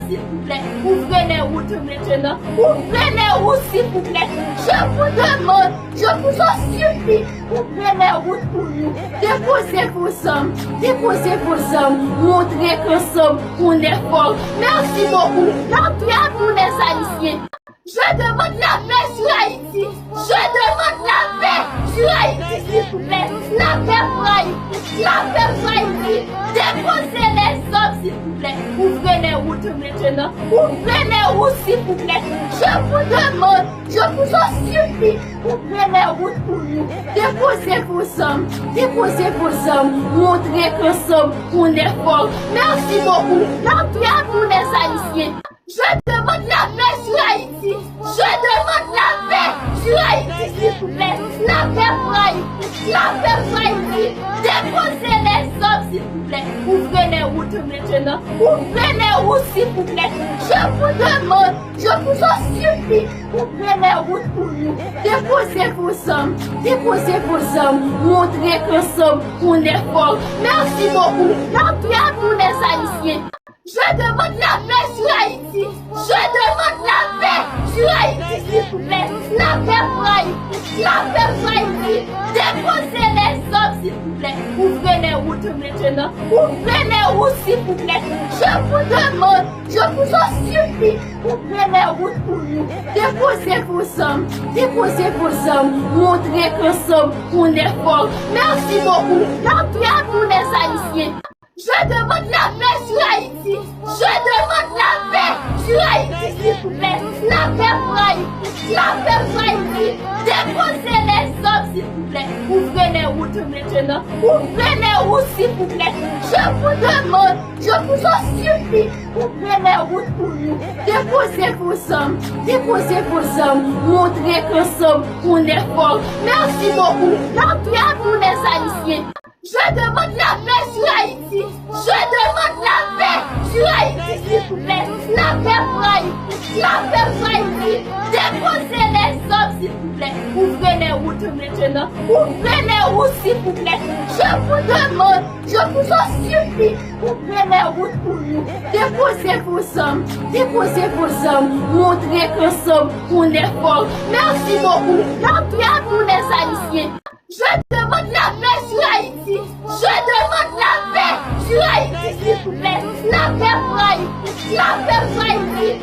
s'il vous plaît. Ouvrez les routes maintenant. Ouvrez les routes, s'il vous plaît. Je vous demande, je vous en supplie. Ouvrez les routes pour nous. Déposez vos âmes. Déposez vos âmes. Montrez qu'ensemble, on est fort. Merci beaucoup. L'entrée à tous les Haïtiens. Je demande la paix sur Haïti. Je demande la paix sur Haïti, s'il vous plaît. La paix pour Haïti. La paix pour Haïti. Déposez les hommes, s'il vous plaît. Ouvrez les routes maintenant. Ouvrez les routes, s'il vous plaît. Je vous demande, je vous en supplie. Ouvrez les routes pour nous. Déposez vos âmes. Déposez vos âmes. Montrez qu'ensemble, on est fort. Merci beaucoup. L'entrée à tous les Haïtiens. Je demande la paix sur Haïti. Je demande la paix sur Haïti, s'il vous plaît. La paix pour Haïti. La paix pour Haïti. Déposez les hommes, s'il vous plaît. Ouvrez les routes maintenant. Ouvrez les routes, s'il vous plaît. Je vous demande, je vous en supplie. Ouvrez les routes pour nous. Déposez vos âmes. Déposez vos âmes. Montrez qu'ensemble, on est fort. Merci beaucoup. L'entrée à tous les Haïtiens. Je demande la paix sur Haïti. Je demande la paix sur Haïti, s'il vous plaît. La paix pour Haïti. La paix pour Haïti. Déposez les hommes, s'il vous plaît. Ouvrez les routes maintenant. Ouvrez les routes, s'il vous plaît. Je vous demande, je vous en supplie. Ouvrez les routes pour nous. Déposez vos âmes. Déposez vos âmes. Montrez qu'ensemble, on est fort. Merci beaucoup. L'entrée à tous les Haïtiens. Je demande la paix sur Haïti. Je demande la paix sur Haïti, s'il vous plaît. La paix pour Haïti. La paix pour Haïti. Déposez les hommes, s'il vous plaît. Ouvrez les routes maintenant. Ouvrez les routes, s'il vous plaît. Je vous demande, je vous en supplie. Ouvrez les routes pour nous. Déposez vos âmes. Déposez vos âmes. Montrez qu'ensemble, on est fort. Merci beaucoup. L'entrée à tous les Haïtiens. Je demande la paix sur Haïti. Je demande la paix sur Haïti, s'il vous plaît. La paix pour Haïti. La paix pour Haïti. Déposez les hommes, s'il vous plaît. Ouvrez les routes maintenant. Ouvrez les routes, s'il vous plaît. Je vous demande, je vous en supplie. Ouvrez les routes pour nous. Déposez vos âmes. Déposez vos âmes. Montrez qu'ensemble, on est fort. Merci beaucoup. L'entrée à tous les Haïtiens. Je demande la paix sur Haïti. Je demande la paix sur Haïti, s'il vous plaît. La paix pour Haïti. La paix pour Haïti.